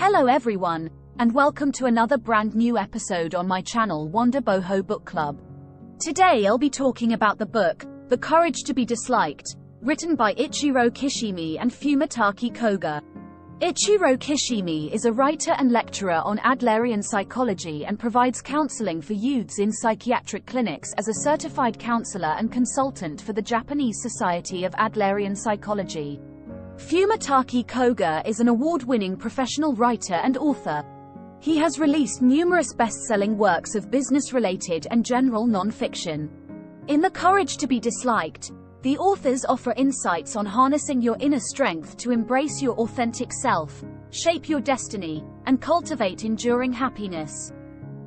Hello everyone, and welcome to another brand new episode on my channel Bohemian Book Club. Today I'll be talking about the book, The Courage to be Disliked, written by Ichiro Kishimi and Fumitake Koga. Ichiro Kishimi is a writer and lecturer on Adlerian psychology and provides counseling for youths in psychiatric clinics as a certified counselor and consultant for the Japanese Society of Adlerian Psychology. Fumitake Koga is an award-winning professional writer and author. He has released numerous best-selling works of business-related and general non-fiction. In The Courage to be Disliked, the authors offer insights on harnessing your inner strength to embrace your authentic self, shape your destiny, and cultivate enduring happiness.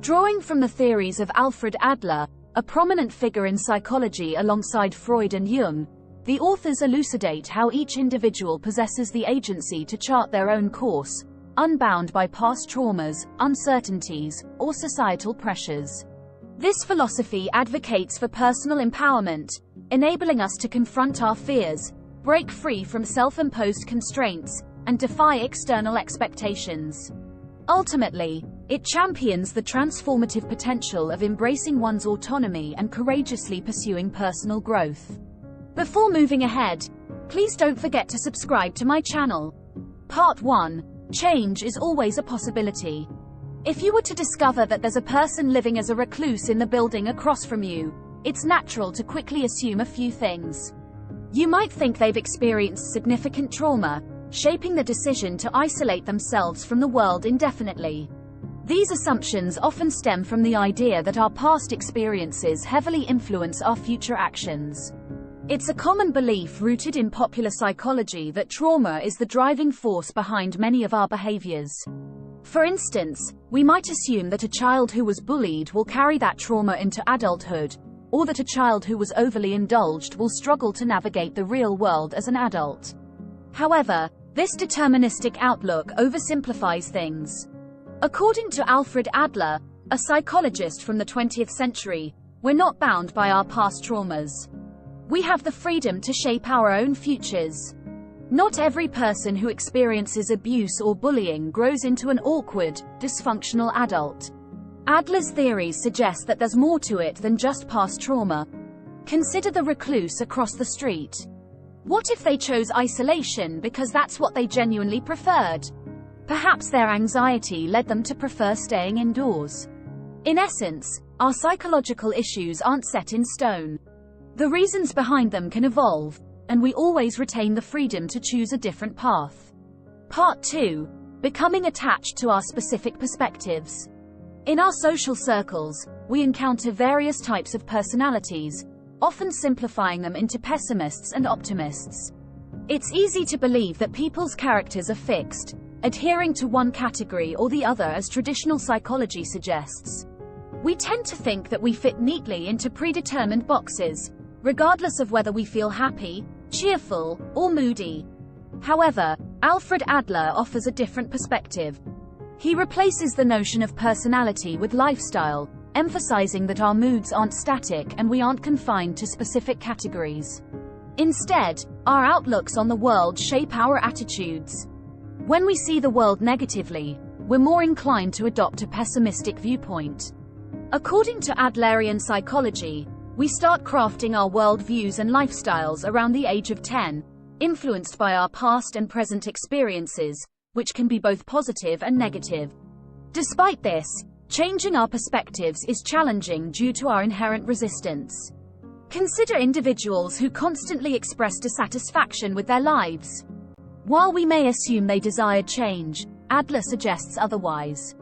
Drawing from the theories of Alfred Adler, a prominent figure in psychology alongside Freud and Jung, the authors elucidate how each individual possesses the agency to chart their own course, unbound by past traumas, uncertainties, or societal pressures. This philosophy advocates for personal empowerment, enabling us to confront our fears, break free from self-imposed constraints, and defy external expectations. Ultimately, it champions the transformative potential of embracing one's autonomy and courageously pursuing personal growth. Before moving ahead, please don't forget to subscribe to my channel. Part 1. Change is always a possibility. If you were to discover that there's a person living as a recluse in the building across from you, it's natural to quickly assume a few things. You might think they've experienced significant trauma, shaping the decision to isolate themselves from the world indefinitely. These assumptions often stem from the idea that our past experiences heavily influence our future actions. It's a common belief rooted in popular psychology that trauma is the driving force behind many of our behaviors. For instance, we might assume that a child who was bullied will carry that trauma into adulthood, or that a child who was overly indulged will struggle to navigate the real world as an adult. However, this deterministic outlook oversimplifies things. According to Alfred Adler, a psychologist from the 20th century, we're not bound by our past traumas. We have the freedom to shape our own futures. Not every person who experiences abuse or bullying grows into an awkward, dysfunctional adult. Adler's theories suggest that there's more to it than just past trauma. Consider the recluse across the street. What if they chose isolation because that's what they genuinely preferred? Perhaps their anxiety led them to prefer staying indoors. In essence, our psychological issues aren't set in stone. The reasons behind them can evolve, and we always retain the freedom to choose a different path. Part 2. Becoming attached to our specific perspectives. In our social circles, we encounter various types of personalities, often simplifying them into pessimists and optimists. It's easy to believe that people's characters are fixed, adhering to one category or the other as traditional psychology suggests. We tend to think that we fit neatly into predetermined boxes, regardless of whether we feel happy, cheerful, or moody. However, Alfred Adler offers a different perspective. He replaces the notion of personality with lifestyle, emphasizing that our moods aren't static and we aren't confined to specific categories. Instead, our outlooks on the world shape our attitudes. When we see the world negatively, we're more inclined to adopt a pessimistic viewpoint. According to Adlerian psychology, we start crafting our worldviews and lifestyles around the age of 10, influenced by our past and present experiences, which can be both positive and negative. Despite this, changing our perspectives is challenging due to our inherent resistance. Consider individuals who constantly express dissatisfaction with their lives. While we may assume they desired change, Adler suggests otherwise.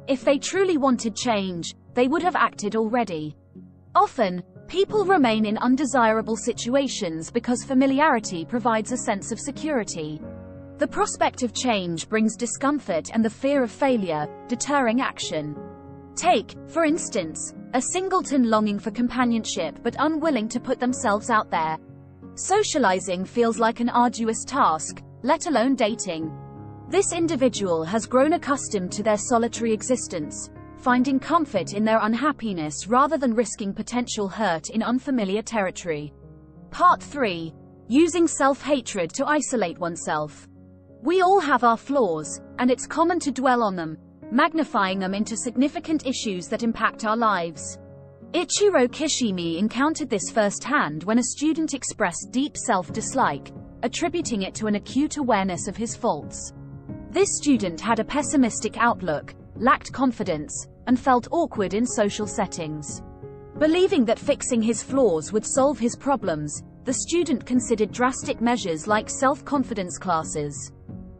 If they truly wanted change, they would have acted already. Often, people remain in undesirable situations because familiarity provides a sense of security. The prospect of change brings discomfort and the fear of failure, deterring action. Take, for instance, a singleton longing for companionship but unwilling to put themselves out there. Socializing feels like an arduous task, let alone dating. This individual has grown accustomed to their solitary existence, finding comfort in their unhappiness rather than risking potential hurt in unfamiliar territory. Part 3. Using self-hatred to isolate oneself. We all have our flaws, and it's common to dwell on them, magnifying them into significant issues that impact our lives. Ichiro Kishimi encountered this firsthand when a student expressed deep self-dislike, attributing it to an acute awareness of his faults. This student had a pessimistic outlook, lacked confidence, and felt awkward in social settings. Believing that fixing his flaws would solve his problems, the student considered drastic measures like self-confidence classes.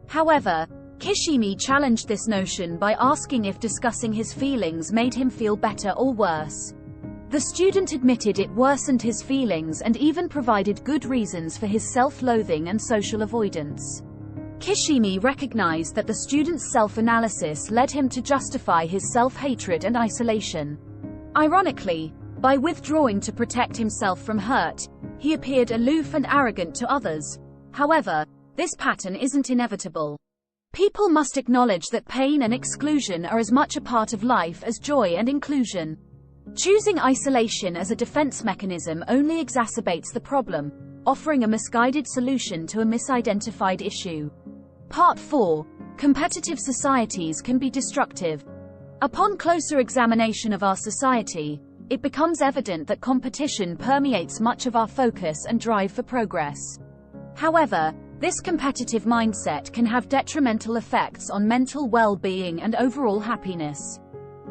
However, Kishimi challenged this notion by asking if discussing his feelings made him feel better or worse. The student admitted it worsened his feelings and even provided good reasons for his self-loathing and social avoidance. Kishimi recognized that the student's self-analysis led him to justify his self-hatred and isolation. Ironically, by withdrawing to protect himself from hurt, he appeared aloof and arrogant to others. However, this pattern isn't inevitable. People must acknowledge that pain and exclusion are as much a part of life as joy and inclusion. Choosing isolation as a defense mechanism only exacerbates the problem, offering a misguided solution to a misidentified issue. Part 4. Competitive societies can be destructive. Upon closer examination of our society, it becomes evident that competition permeates much of our focus and drive for progress. However, this competitive mindset can have detrimental effects on mental well-being and overall happiness.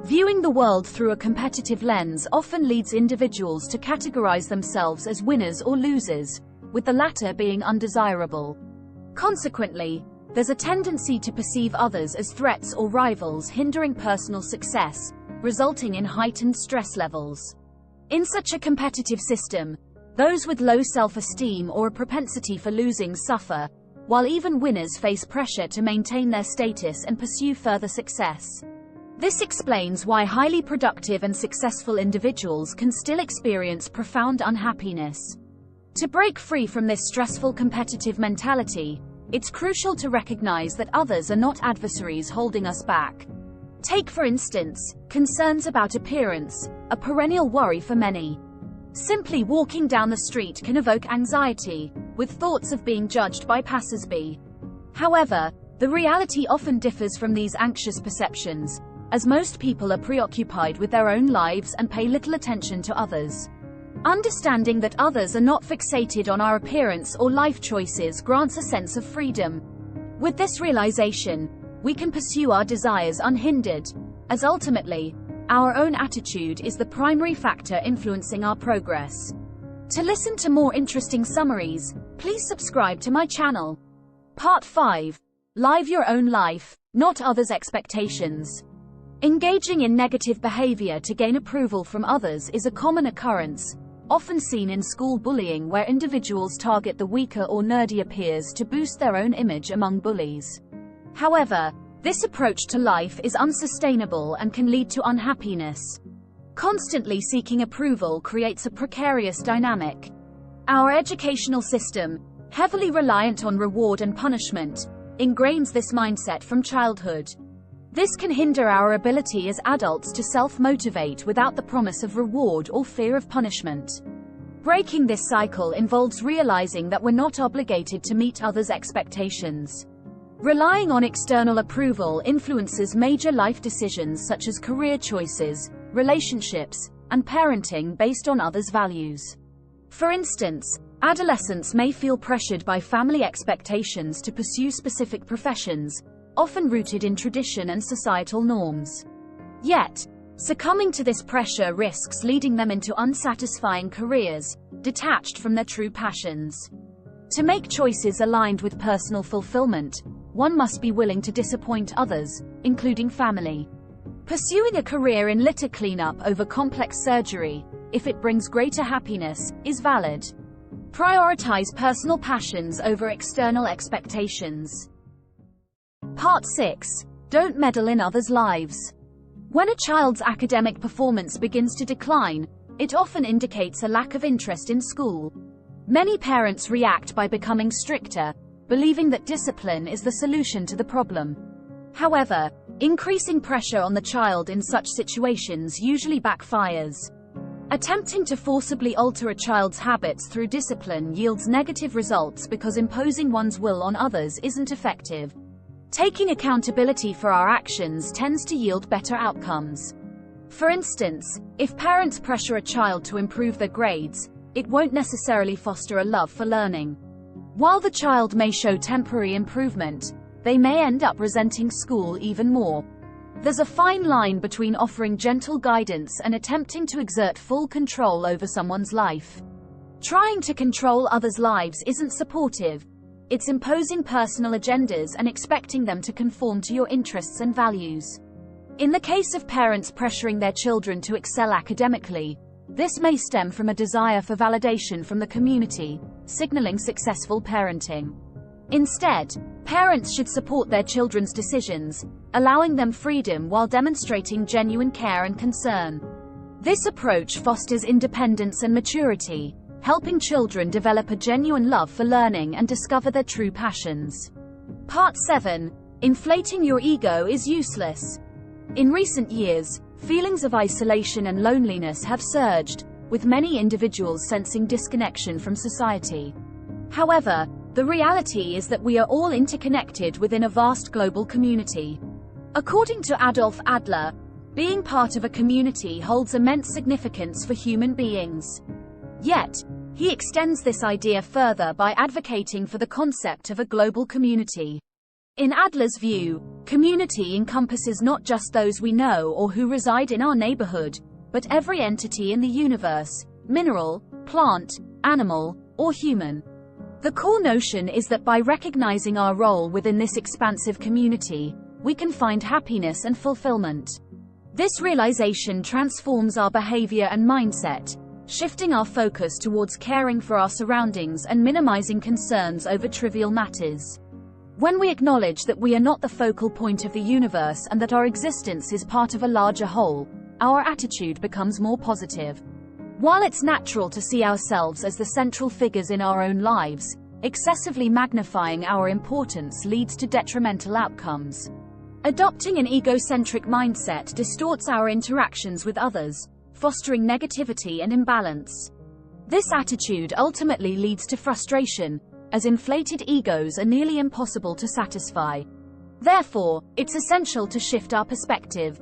Viewing the world through a competitive lens often leads individuals to categorize themselves as winners or losers, with the latter being undesirable. Consequently, there's a tendency to perceive others as threats or rivals, hindering personal success, resulting in heightened stress levels. In such a competitive system, those with low self-esteem or a propensity for losing suffer, while even winners face pressure to maintain their status and pursue further success. This explains why highly productive and successful individuals can still experience profound unhappiness. To break free from this stressful competitive mentality, it's crucial to recognize that others are not adversaries holding us back. Take, for instance, concerns about appearance, a perennial worry for many. Simply walking down the street can evoke anxiety, with thoughts of being judged by passers-by. However, the reality often differs from these anxious perceptions, as most people are preoccupied with their own lives and pay little attention to others. Understanding that others are not fixated on our appearance or life choices grants a sense of freedom. With this realization, we can pursue our desires unhindered, as ultimately, our own attitude is the primary factor influencing our progress. To listen to more interesting summaries, please subscribe to my channel. Part 5. Live your own life, not others' expectations. Engaging in negative behavior to gain approval from others is a common occurrence, often seen in school bullying where individuals target the weaker or nerdier peers to boost their own image among bullies. However, this approach to life is unsustainable and can lead to unhappiness. Constantly seeking approval creates a precarious dynamic. Our educational system, heavily reliant on reward and punishment, ingrains this mindset from childhood. This can hinder our ability as adults to self-motivate without the promise of reward or fear of punishment. Breaking this cycle involves realizing that we're not obligated to meet others' expectations. Relying on external approval influences major life decisions such as career choices, relationships, and parenting based on others' values. For instance, adolescents may feel pressured by family expectations to pursue specific professions, often rooted in tradition and societal norms. Yet, succumbing to this pressure risks leading them into unsatisfying careers, detached from their true passions. To make choices aligned with personal fulfillment, one must be willing to disappoint others, including family. Pursuing a career in litter cleanup over complex surgery, if it brings greater happiness, is valid. Prioritize personal passions over external expectations. Part 6. Don't meddle in others' lives. When a child's academic performance begins to decline, it often indicates a lack of interest in school. Many parents react by becoming stricter, believing that discipline is the solution to the problem. However, increasing pressure on the child in such situations usually backfires. Attempting to forcibly alter a child's habits through discipline yields negative results because imposing one's will on others isn't effective. Taking accountability for our actions tends to yield better outcomes. For instance, if parents pressure a child to improve their grades, it won't necessarily foster a love for learning. While the child may show temporary improvement, they may end up resenting school even more. There's a fine line between offering gentle guidance and attempting to exert full control over someone's life. Trying to control others' lives isn't supportive. It's imposing personal agendas and expecting them to conform to your interests and values. In the case of parents pressuring their children to excel academically, this may stem from a desire for validation from the community, signaling successful parenting. Instead, parents should support their children's decisions, allowing them freedom while demonstrating genuine care and concern. This approach fosters independence and maturity, helping children develop a genuine love for learning and discover their true passions. Part 7. Inflating your ego is useless. In recent years, feelings of isolation and loneliness have surged, with many individuals sensing disconnection from society. However, the reality is that we are all interconnected within a vast global community. According to Alfred Adler, being part of a community holds immense significance for human beings. Yet, he extends this idea further by advocating for the concept of a global community. In Adler's view, community encompasses not just those we know or who reside in our neighborhood, but every entity in the universe, mineral, plant, animal, or human. The core notion is that by recognizing our role within this expansive community, we can find happiness and fulfillment. This realization transforms our behavior and mindset, shifting our focus towards caring for our surroundings and minimizing concerns over trivial matters. When we acknowledge that we are not the focal point of the universe and that our existence is part of a larger whole, our attitude becomes more positive. While it's natural to see ourselves as the central figures in our own lives, excessively magnifying our importance leads to detrimental outcomes. Adopting an egocentric mindset distorts our interactions with others, fostering negativity and imbalance. This attitude ultimately leads to frustration, as inflated egos are nearly impossible to satisfy. Therefore, it's essential to shift our perspective.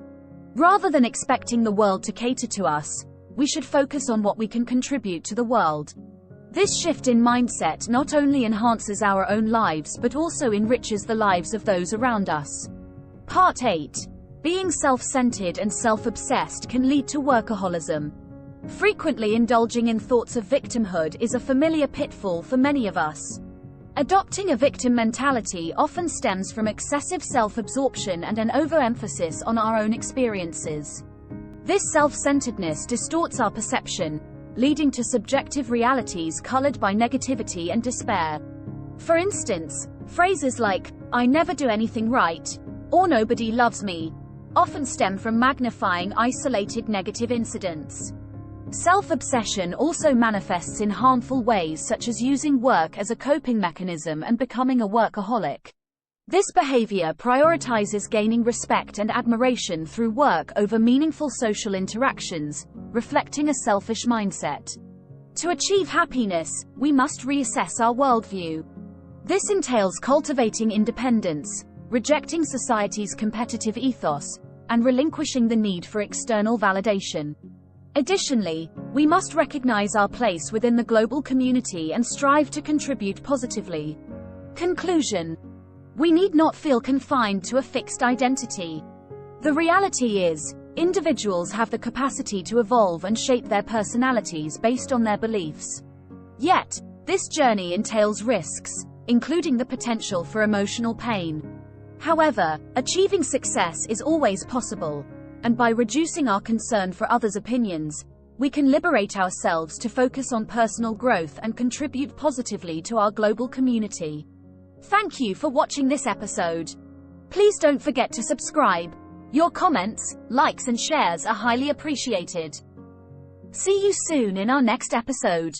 Rather than expecting the world to cater to us, we should focus on what we can contribute to the world. This shift in mindset not only enhances our own lives but also enriches the lives of those around us. Part 8. Being self-centered and self-obsessed can lead to workaholism. Frequently indulging in thoughts of victimhood is a familiar pitfall for many of us. Adopting a victim mentality often stems from excessive self-absorption and an overemphasis on our own experiences. This self-centeredness distorts our perception, leading to subjective realities colored by negativity and despair. For instance, phrases like, "I never do anything right," or "nobody loves me," often stem from magnifying isolated negative incidents. Self-obsession also manifests in harmful ways such as using work as a coping mechanism and becoming a workaholic. This behavior prioritizes gaining respect and admiration through work over meaningful social interactions, reflecting a selfish mindset. To achieve happiness, we must reassess our worldview. This entails cultivating independence, rejecting society's competitive ethos, and relinquishing the need for external validation. Additionally, we must recognize our place within the global community and strive to contribute positively. Conclusion: we need not feel confined to a fixed identity. The reality is, individuals have the capacity to evolve and shape their personalities based on their beliefs. Yet, this journey entails risks, including the potential for emotional pain. However, achieving success is always possible, and by reducing our concern for others' opinions, we can liberate ourselves to focus on personal growth and contribute positively to our global community. Thank you for watching this episode. Please don't forget to subscribe. Your comments, likes and shares are highly appreciated. See you soon in our next episode.